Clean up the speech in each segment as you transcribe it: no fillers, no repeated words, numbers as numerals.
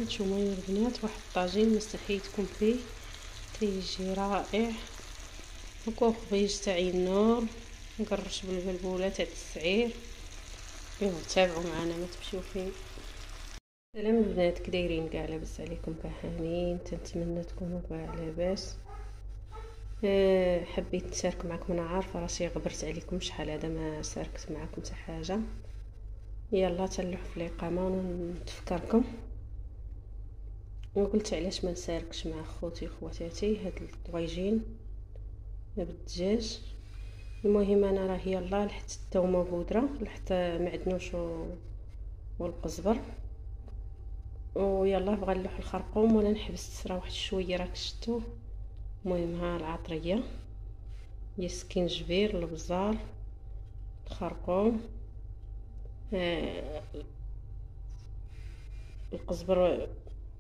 هانتوما يا البنات واحد الطاجين ما استحيتكم فيه، تيجي رائع. هكا خبيز تاع النور مقرش بالبلبوله تاع السعير. ايوا تابعوا معنا ما تمشيو فين. سلام البنات، كي دايرين؟ كاع لاباس عليكم؟ كاع هانيين؟ تنتمنى تكونوا كاع لاباس. حبيت نشارك معكم. انا عارفه راسي غبرت عليكم شحال هذا ما شاركت معكم حتى حاجه. يلا تنلوح في الاقامه ونتفكركم. وقلت علاش ما نشاركش مع خوتي خواتاتي هاد الطويجين بالدجاج. المهم انا راه يلا لحت الثومه بودره، لحت معدنوش والقزبر، ويلا بغا نلوح الخرقوم ولا نحبس راه واحد شويه راك شفتو. المهم ها العطريه هي السكينجبير، البزار، الخرقوم، القزبر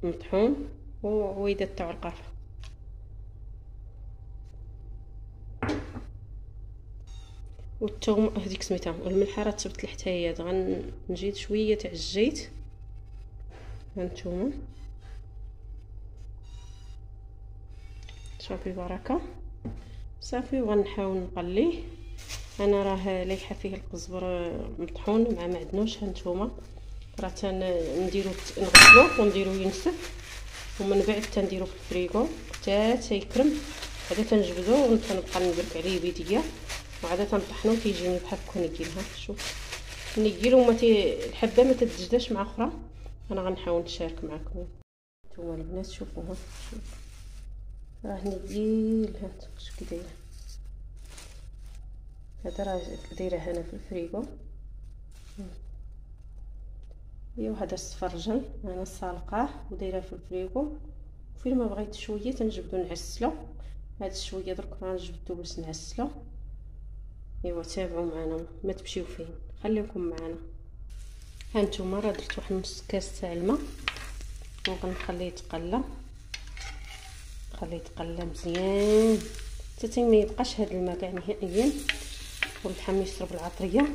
مطحون، وعويدات تاع القرفه. والثوم هذيك سميتها، والملحه راه تبت لي حتى هي. غنجيد شويه تاع الزيت هانتوما صافي بركه صافي. وغنحاول نقليه. انا راه لايحه فيه القزبر مطحون مع معدنوش. هانتوما راه نديرو نغسلوه ونديرو ينسف، ومن بعد تنديرو في الفريغو حتى تيكرم. هذا تنجبدو ونبقى نبرك عليه بيديا، وعاده تنطحنو كيجيني بحال كونيكيلها. شوف نيكيلو ما الحبه ما تتجداش مع اخرى. انا غنحاول نشارك معكم. نتوما البنات شوفوا ها، شوف راه نيكيل. هانت شوف كي دايره. هذا راه دايره هنا في الفريغو. ايوا هذا السفرجل انا سالقاه ودايره في الفريغو. فين ما بغيت شويه تنجبدو نعسلو. هاد شويه درك غنجبدو باش نعسلو. ايوا تابعوا معنا ما تمشيو فين، خليكم معنا. هانتوما راه درت واحد نص كاس تاع الماء وغنخليه يتقلى. خليه يتقلى مزيان حتى ما يبقاش هاد الماء كاع نهائيا، واللحم يشرب العطريه.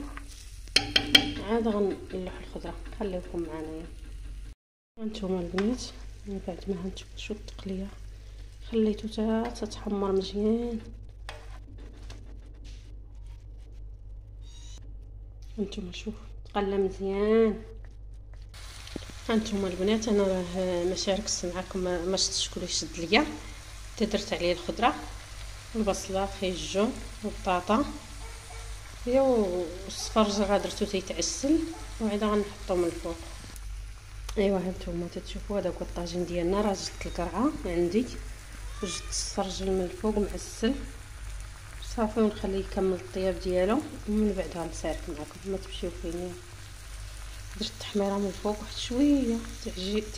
عاد غنلوح الخضره. خليكم معنا. هانتوما البنات من بعد ما هانتوما شوف التقليه خليتو حتى تتحمر مزيان. هانتوما شوف تقلى مزيان. هانتوما البنات انا راه ما شاركتش معكم، ما شفتش شكون يشد ليا. درت عليه الخضره والبصله خيجو والبطاطا. والسفرج راه درتو تيتعسل وعاد غنحطو من الفوق. ايوا هانتوما تتشوفوا هذا هو الطاجين ديالنا. راه زدت القرعه عندي وزدت السفرج من الفوق معسل صافي، ونخليه يكمل الطياب ديالو ومن بعد غنشارك معكم. ما تمشيو فين. درت التحميره من الفوق واحد شويه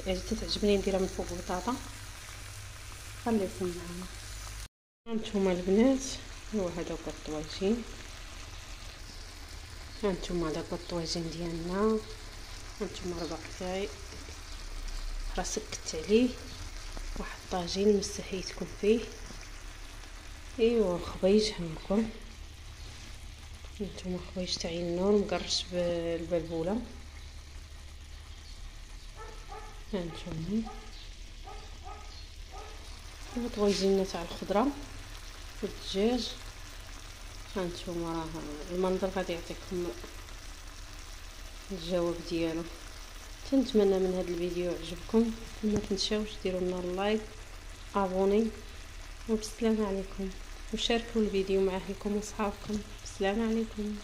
تعجبني نديرها من فوق البطاطا. خليكم معنا. هانتوما البنات هو هذا هو الطواجين. هانتوما هذا هو الطواجين ديالنا. هانتوما ربع تاعي راه سكت عليه. واحد الطاجين مستحيتكم فيه. ايوا خبيج هانكم. هانتوما خبيج تاع النور مقرش بالبلبوله. هانتوما طويجيننا تاع الخضره والدجاج. هانتوما راه المنظر غادي يعطيكم الجواب ديالو. تنتمنى من هذا الفيديو يعجبكم. ما تنساوش ديروا لنا اللايك، ابوني، وبالسلامه عليكم. وشاركوا الفيديو مع اهلكم وصحابكم. بالسلامه عليكم.